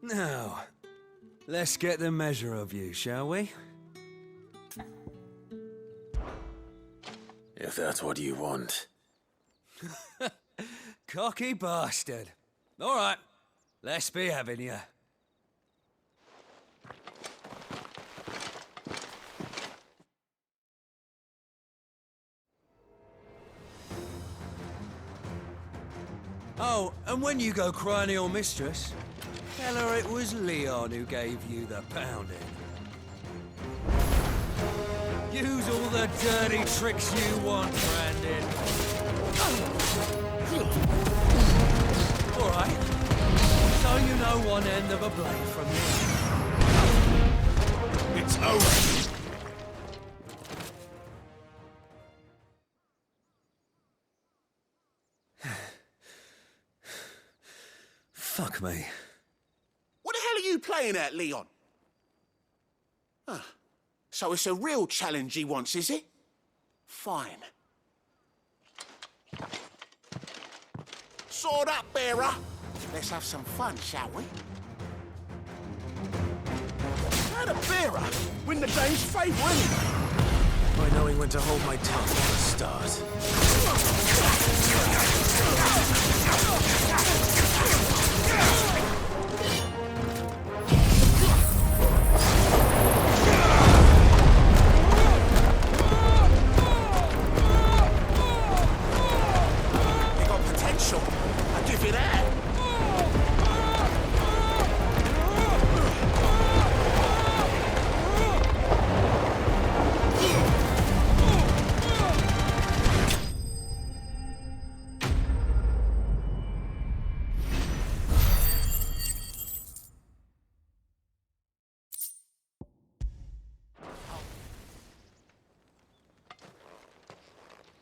Now, let's get the measure of you, shall we? If that's what you want. Cocky bastard. All right, let's be having you. Oh, and when you go crying to your mistress, tell her it was Leon who gave you the pounding. Use all the dirty tricks you want, Brandon. All right. So you know one end of a blade from the other. It's over. Fuck me. What the hell are you playing at, Leon? So it's a real challenge he wants, is it? Fine. Sword up, bearer. Let's have some fun, shall we? How the bearer win the day's favour, anyway? By knowing when to hold my tongue from the start.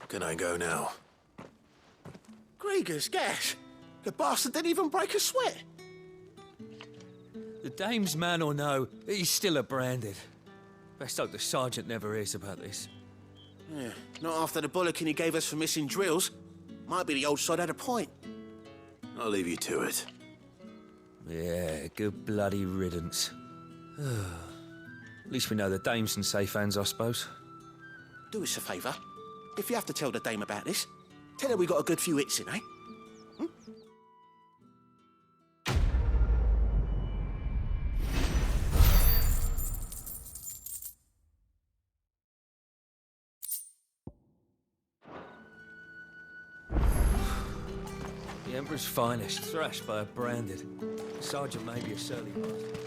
Can I go now? Grieger's gas. The bastard didn't even break a sweat. The dame's man or no, he's still a branded. Best hope the sergeant never hears about this. Yeah, not after the bollocking he gave us for missing drills. Might be the old sod had a point. I'll leave you to it. Yeah, good bloody riddance. At least we know the dame's in safe hands, I suppose. Do us a favour. If you have to tell the dame about this, tell her we got a good few hits in, eh? The Emperor's finest, thrashed by a branded. Sergeant may be a surly bastard.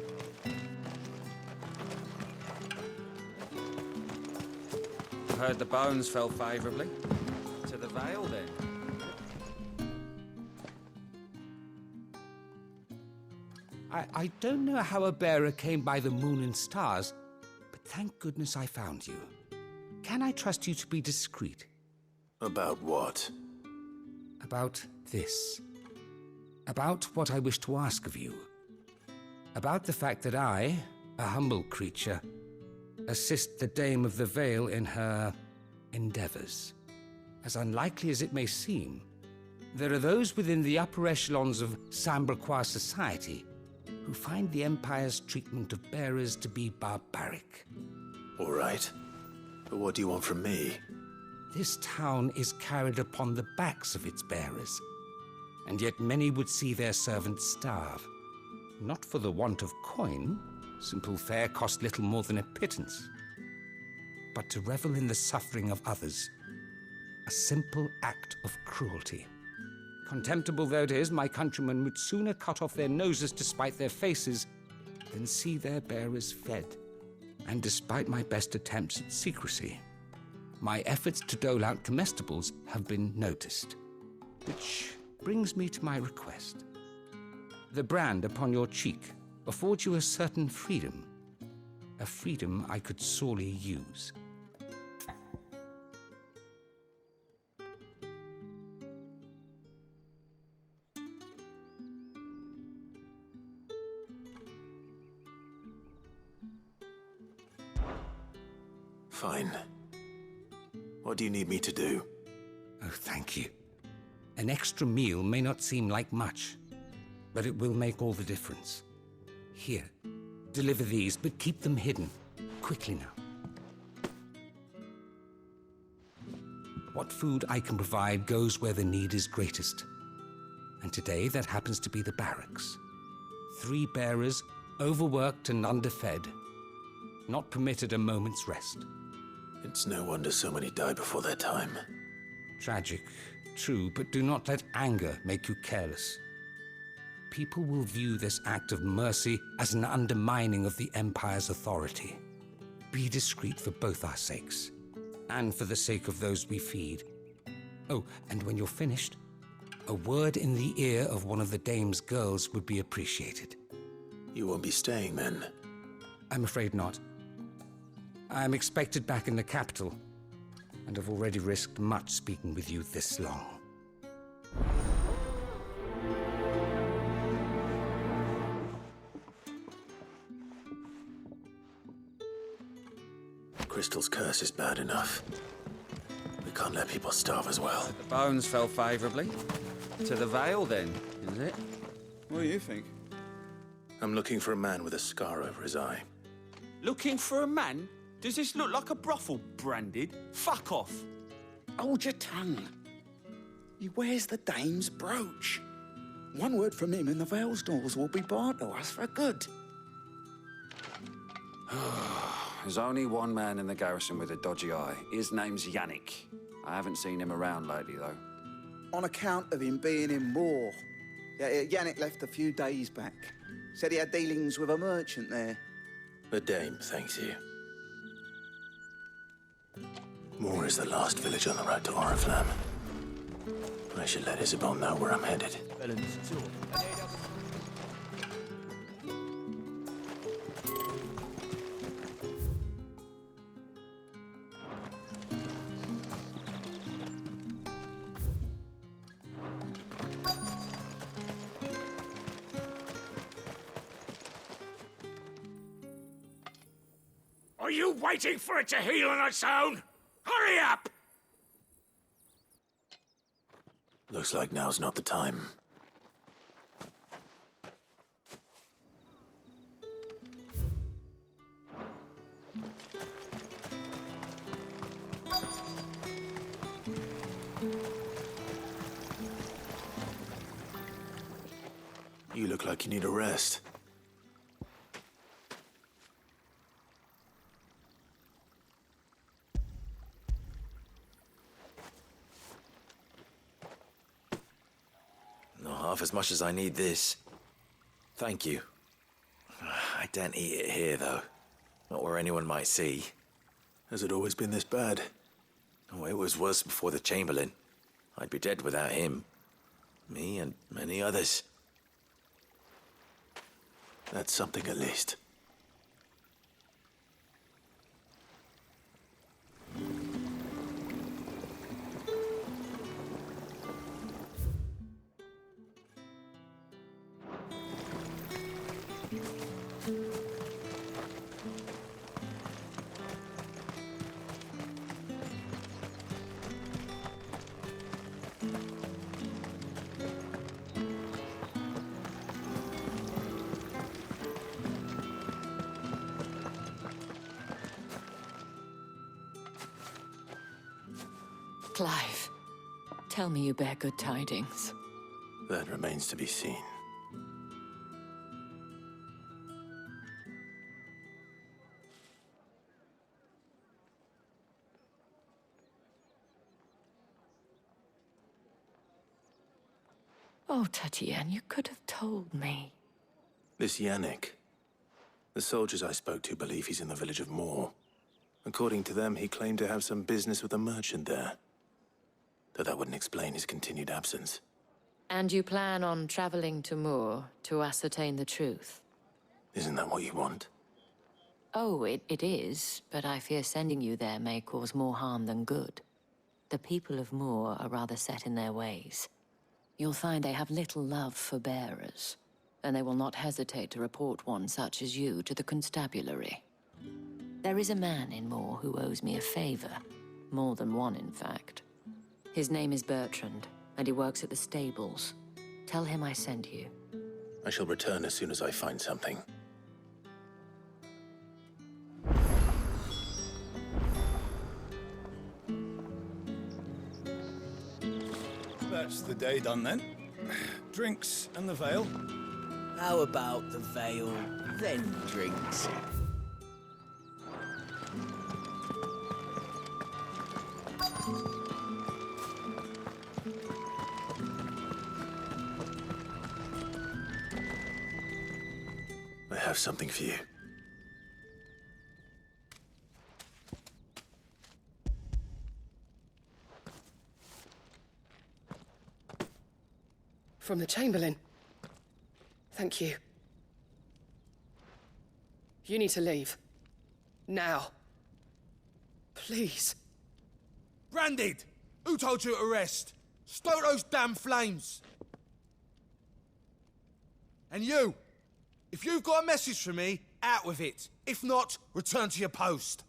Heard the bones fell favourably. To the Vale, then. I don't know how a bearer came by the moon and stars, but thank goodness I found you. Can I trust you to be discreet? About what? About this. About what I wish to ask of you. About the fact that I, a humble creature, assist the Dame of the Vale in her endeavors. As unlikely as it may seem, there are those within the upper echelons of Samberquois society who find the Empire's treatment of bearers to be barbaric. All right. But what do you want from me? This town is carried upon the backs of its bearers, and yet many would see their servants starve. Not for the want of coin. Simple fare cost little more than a pittance. But to revel in the suffering of others, a simple act of cruelty. Contemptible though it is, my countrymen would sooner cut off their noses to spite their faces than see their bearers fed. And despite my best attempts at secrecy, my efforts to dole out comestibles have been noticed. Which brings me to my request. The brand upon your cheek affords you a certain freedom. A freedom I could sorely use. Fine. What do you need me to do? Oh, thank you. An extra meal may not seem like much, but it will make all the difference. Here, deliver these, but keep them hidden. Quickly now. What food I can provide goes where the need is greatest. And today, that happens to be the barracks. 3 bearers, overworked and underfed, not permitted a moment's rest. It's no wonder so many die before their time. Tragic, true, but do not let anger make you careless. People will view this act of mercy as an undermining of the Empire's authority. Be discreet for both our sakes, and for the sake of those we feed. Oh, and when you're finished, a word in the ear of one of the dame's girls would be appreciated. You won't be staying then? I'm afraid not. I'm expected back in the capital, and I've already risked much speaking with you this long. Crystal's curse is bad enough. We can't let people starve as well. The bones fell favourably. To the Vale, then, is it? What do you think? I'm looking for a man with a scar over his eye. Looking for a man? Does this look like a brothel, Branded? Fuck off. Hold your tongue. He wears the dame's brooch. One word from him and the Vale's doors will be barred to us for good. There's only one man in the garrison with a dodgy eye. His name's Yannick. I haven't seen him around lately, though. On account of him being in Moor. Yannick left a few days back. Said he had dealings with a merchant there. The dame thanks you. Moor is the last village on the road to Oriflamme. I should let Isabel know where I'm headed. Are you waiting for it to heal on its own? Hurry up! Looks like now's not the time. You look like you need a rest. Not half as much as I need this. Thank you. I daren't eat it here, though. Not where anyone might see. Has it always been this bad? Oh, it was worse before the Chamberlain. I'd be dead without him. Me and many others. That's something at least. Clive, tell me you bear good tidings. That remains to be seen. Oh, Tatiana, you could have told me. This Yannick. The soldiers I spoke to believe he's in the village of Moor. According to them, he claimed to have some business with a merchant there. Though that wouldn't explain his continued absence. And you plan on traveling to Moor to ascertain the truth? Isn't that what you want? Oh, it is, but I fear sending you there may cause more harm than good. The people of Moor are rather set in their ways. You'll find they have little love for bearers, and they will not hesitate to report one such as you to the constabulary. There is a man in Moor who owes me a favor. More than one, in fact. His name is Bertrand, and he works at the stables. Tell him I sent you. I shall return as soon as I find something. That's the day done then. Drinks and the veil. How about the veil, then drinks? I have something for you. From the Chamberlain. Thank you. You need to leave. Now. Please. Branded! Who told you to rest? Stoke those damn flames! And you! If you've got a message for me, out with it. If not, return to your post.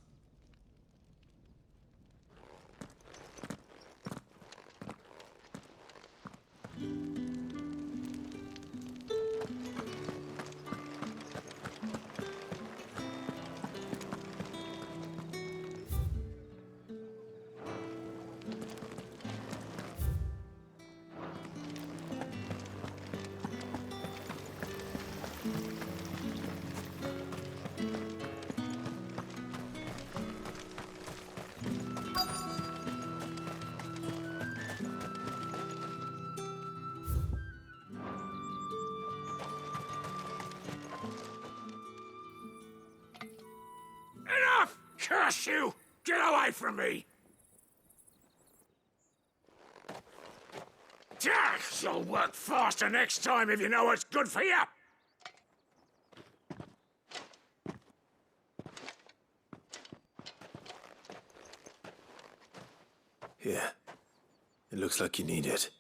Enough! Curse you! Get away from me! You'll work faster next time if you know what's good for you! Here. It looks like you need it.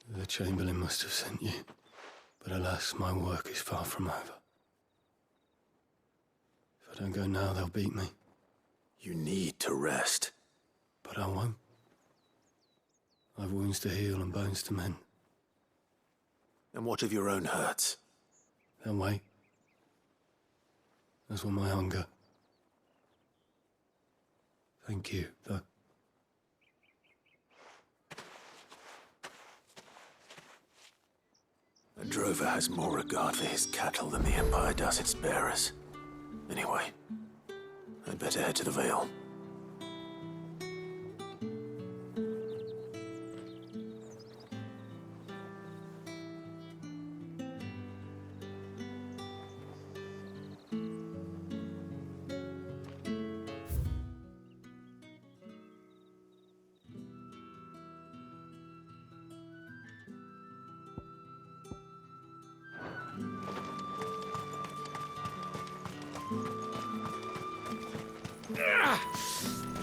The Chamberlain must have sent you, but alas, my work is far from over. If I don't go now, they'll beat me. You need to rest. But I won't. I've wounds to heal and bones to mend. And what of your own hurts? They'll wait. As will my hunger. Thank you, though. A drover has more regard for his cattle than the Empire does its bearers. Anyway, I'd better head to the Vale.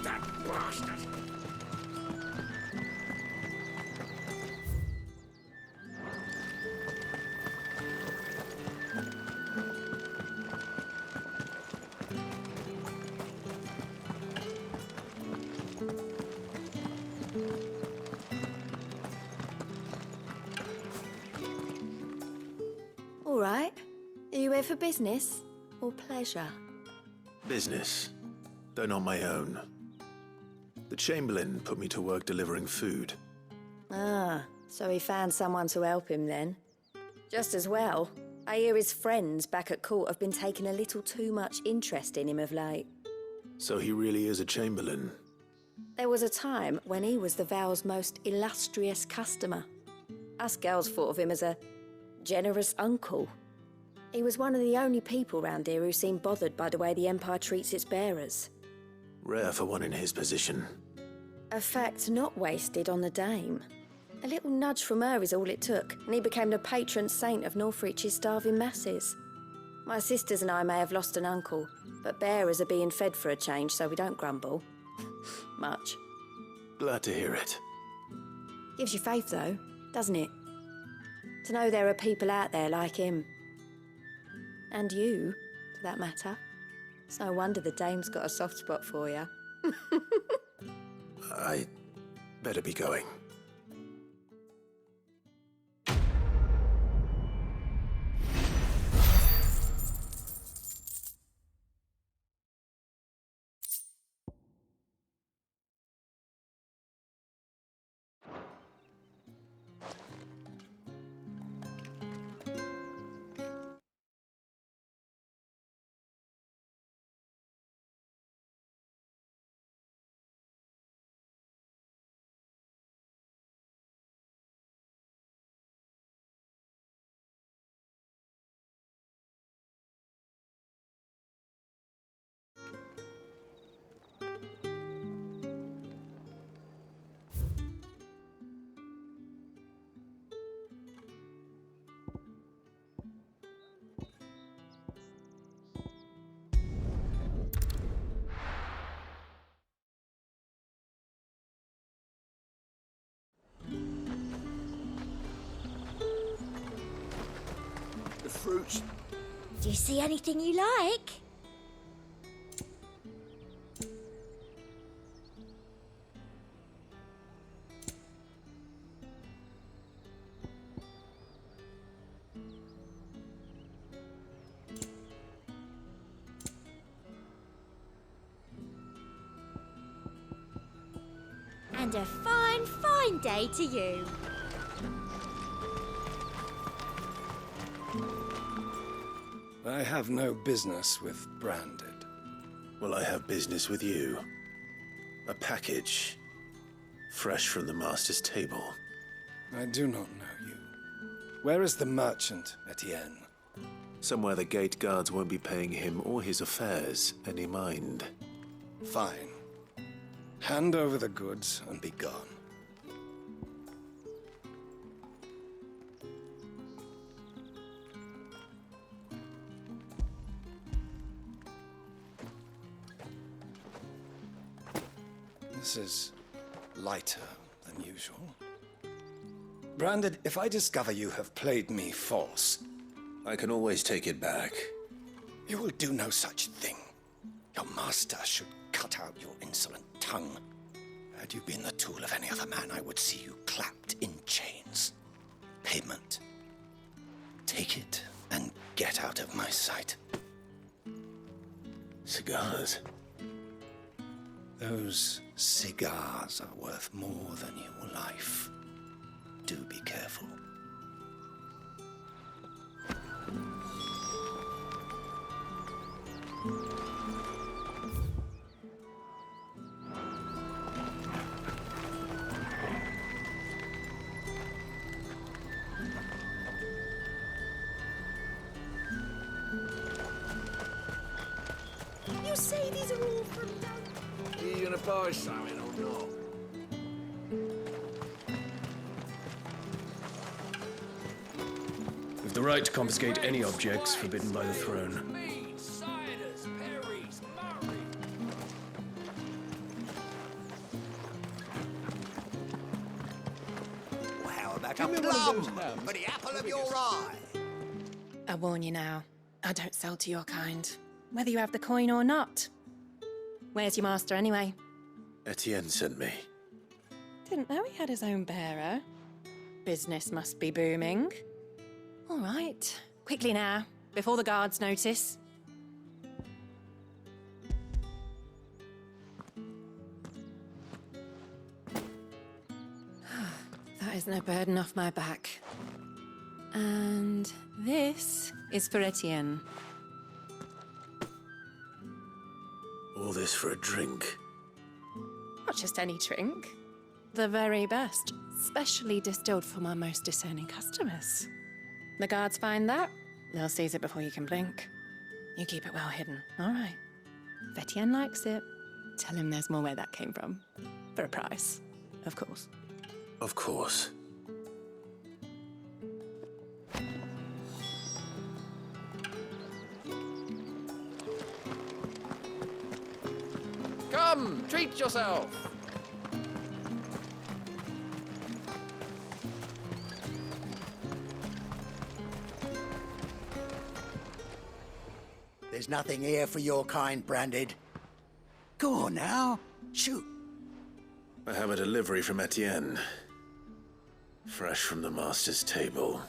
That bastard! All right. Are you here for business or pleasure? Business, though not my own. The Chamberlain put me to work delivering food. Ah, so he found someone to help him then. Just as well. I hear his friends back at court have been taking a little too much interest in him of late. So he really is a Chamberlain. There was a time when he was the Vale's most illustrious customer. Us girls thought of him as a generous uncle. He was one of the only people round here who seemed bothered by the way the Empire treats its bearers. Rare for one in his position. A fact not wasted on the Dame. A little nudge from her is all it took, and he became the patron saint of Northreach's starving masses. My sisters and I may have lost an uncle, but bearers are being fed for a change, so we don't grumble. Much. Glad to hear it. Gives you faith, though, doesn't it? To know there are people out there like him. And you, for that matter. It's no wonder the Dame's got a soft spot for you. I better be going. brutes. Do you see anything you like? And a fine, fine day to you. I have no business with Branded. Well, I have business with you. A package. Fresh from the Master's table. I do not know you. Where is the merchant, Etienne? Somewhere the gate guards won't be paying him or his affairs any mind. Fine. Hand over the goods and be gone. This is lighter than usual. Branded, if I discover you have played me false... I can always take it back. You will do no such thing. Your master should cut out your insolent tongue. Had you been the tool of any other man, I would see you clapped in chains. Payment. Take it and get out of my sight. Cigars? Those cigars are worth more than your life. Do be careful. You say these are all from down... Are you gonna buy something or not? With the right to confiscate any objects forbidden by the throne. How about a plum for the apple of your eye? I warn you now, I don't sell to your kind, whether you have the coin or not. Where's your master anyway? Etienne sent me. Didn't know he had his own bearer. Business must be booming. All right, quickly now, before the guards notice. That is no burden off my back. And this is for Etienne. All this for a drink. Not just any drink. The very best, specially distilled for my most discerning customers. The guards find that, they'll seize it before you can blink. You keep it well hidden, all right? If Etienne likes it, tell him there's more where that came from. For a price, of course. Of course. Come, treat yourself. There's nothing here for your kind, Branded. Go on now, shoot. I have a delivery from Etienne. Fresh from the Master's table.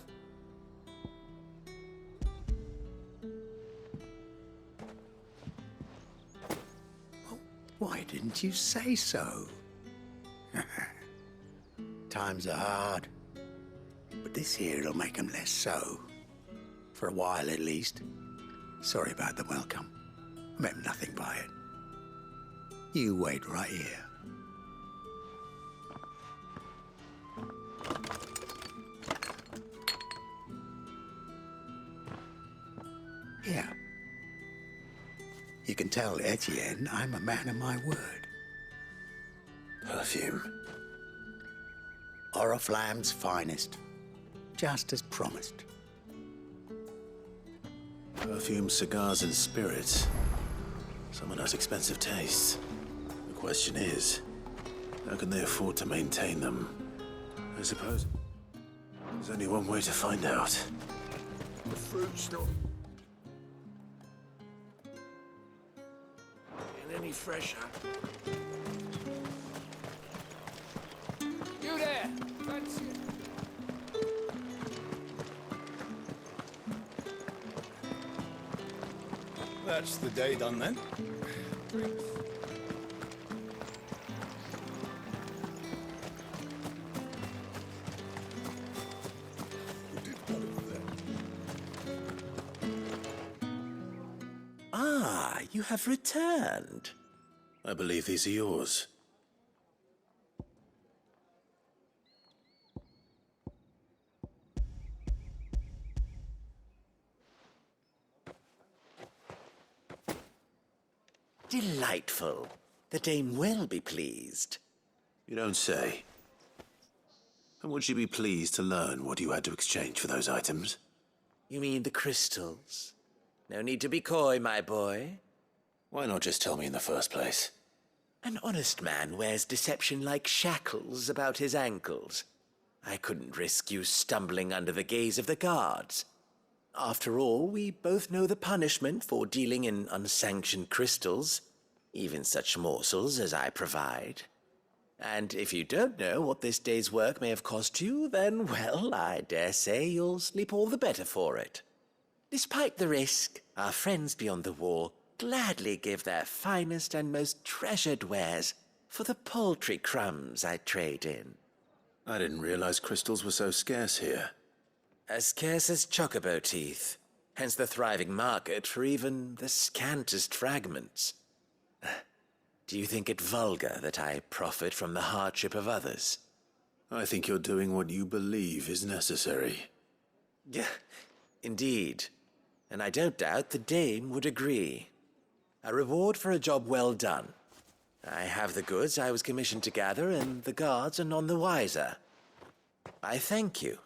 Why didn't you say so? Times are hard. But this here'll make 'em less so. For a while, at least. Sorry about the welcome. I meant nothing by it. You wait right here. Yeah. You can tell Etienne I'm a man of my word. Perfume. Oriflamme's finest. Just as promised. Perfume, cigars, and spirits. Someone has expensive tastes. The question is, how can they afford to maintain them? I suppose there's only one way to find out. The fruit's not getting any fresher. You there! Fancy it. That's the day done then. Drinks. Ah, you have returned. I believe these are yours. Delightful. The dame will be pleased. You don't say. And would she be pleased to learn what you had to exchange for those items? You mean the crystals? No need to be coy, my boy. Why not just tell me in the first place? An honest man wears deception like shackles about his ankles. I couldn't risk you stumbling under the gaze of the guards. After all, we both know the punishment for dealing in unsanctioned crystals, even such morsels as I provide. And if you don't know what this day's work may have cost you, then, well, I dare say you'll sleep all the better for it. Despite the risk, our friends beyond the wall gladly give their finest and most treasured wares for the paltry crumbs I trade in. I didn't realize crystals were so scarce here. As scarce as chocobo teeth, hence the thriving market for even the scantest fragments. Do you think it vulgar that I profit from the hardship of others? I think you're doing what you believe is necessary. Yeah, indeed. And I don't doubt the dame would agree. A reward for a job well done. I have the goods I was commissioned to gather, and the guards are none the wiser. I thank you,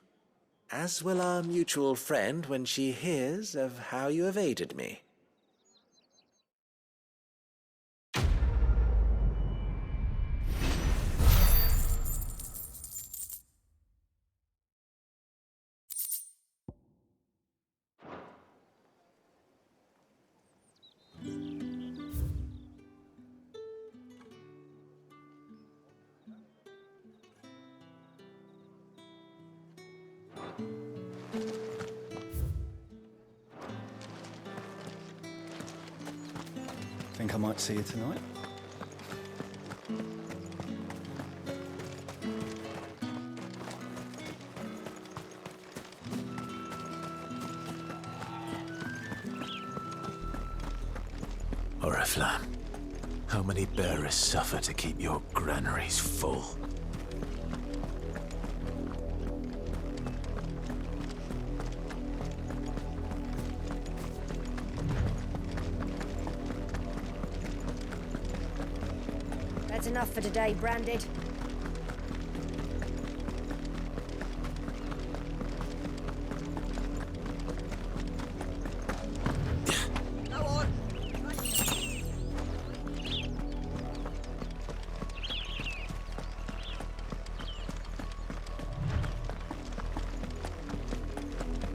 as will our mutual friend when she hears of how you have aided me. Think I might see you tonight? Oriflamme, how many bearers suffer to keep your granaries full? That's enough for today, Branded. Go on.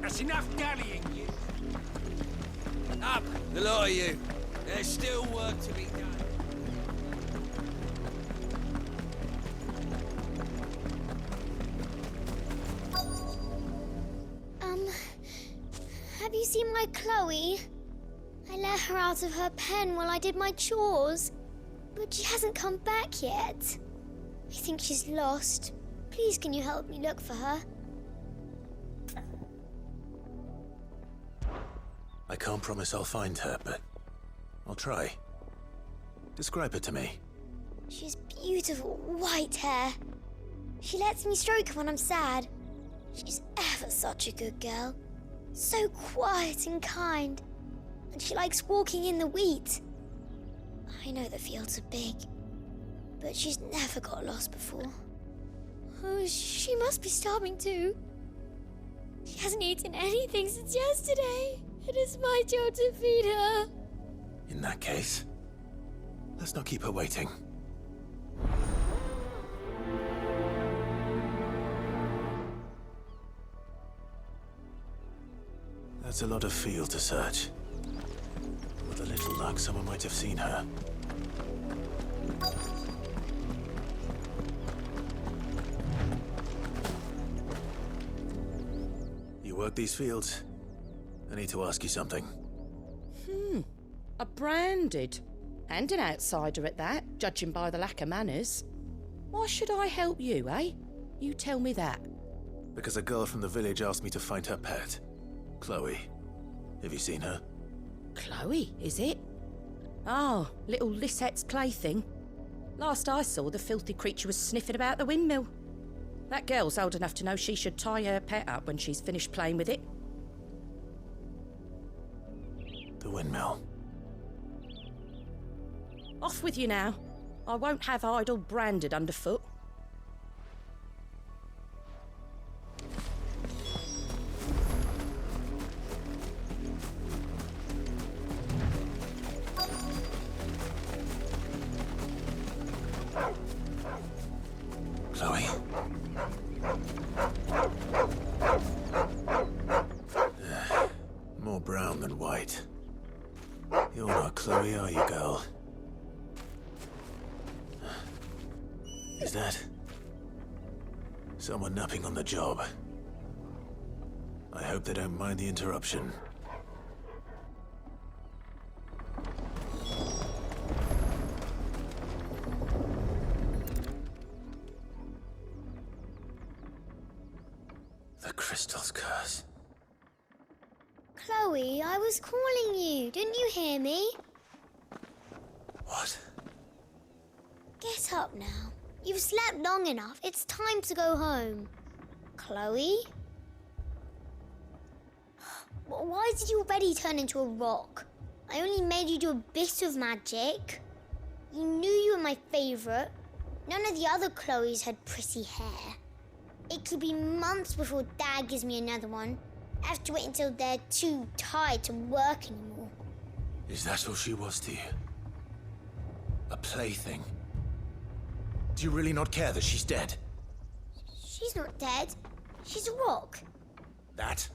That's enough dallying, you. Up, the lot of you. There's still work to be done. Have you seen my Chloe? I let her out of her pen while I did my chores, but she hasn't come back yet. I think she's lost. Please, can you help me look for her? I can't promise I'll find her, but I'll try. Describe her to me. She has beautiful white hair. She lets me stroke her when I'm sad. She's ever such a good girl. So quiet and kind. And she likes walking in the wheat. I know the fields are big, but she's never got lost before. Oh, she must be starving too. She hasn't eaten anything since yesterday. It is my job to feed her. In that case, let's not keep her waiting. That's a lot of field to search. With a little luck, someone might have seen her. You work these fields? I need to ask you something. A branded. And an outsider at that, judging by the lack of manners. Why should I help you, eh? You tell me that. Because a girl from the village asked me to find her pet. Chloe. Have you seen her? Chloe, is it? Oh, little Lisette's plaything. Last I saw, the filthy creature was sniffing about the windmill. That girl's old enough to know she should tie her pet up when she's finished playing with it. The windmill. Off with you now. I won't have idle branded underfoot. Chloe? More brown than white. You're not Chloe, are you, girl? Is that someone napping on the job? I hope they don't mind the interruption. The crystal's curse. Chloe, I was calling you. Didn't you hear me? What? Get up now. You've slept long enough. It's time to go home. Chloe? Why did you already turn into a rock? I only made you do a bit of magic. You knew you were my favourite. None of the other Chloes had pretty hair. It could be months before Dad gives me another one. I have to wait until they're too tired to work anymore. Is that all she was to you? A plaything? Do you really not care that she's dead? She's not dead. She's a rock. That?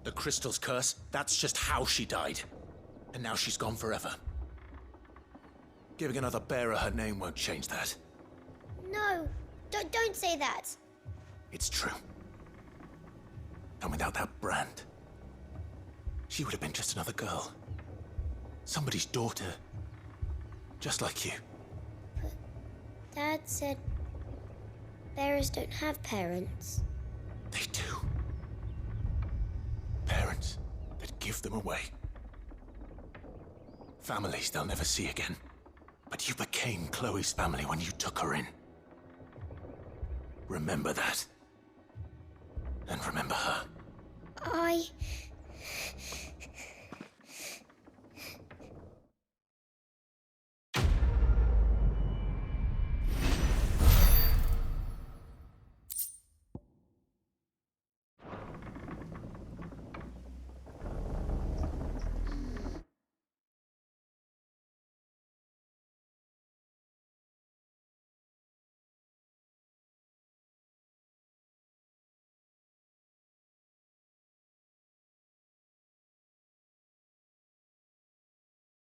The crystal's curse? That's just how she died. And now she's gone forever. Giving another bearer her name won't change that. No, don't say that. It's true. And without that brand, she would have been just another girl. Somebody's daughter. Just like you. Dad said bearers don't have parents. They do. Parents that give them away. Families they'll never see again. But you became Chloe's family when you took her in. Remember that. And remember her. I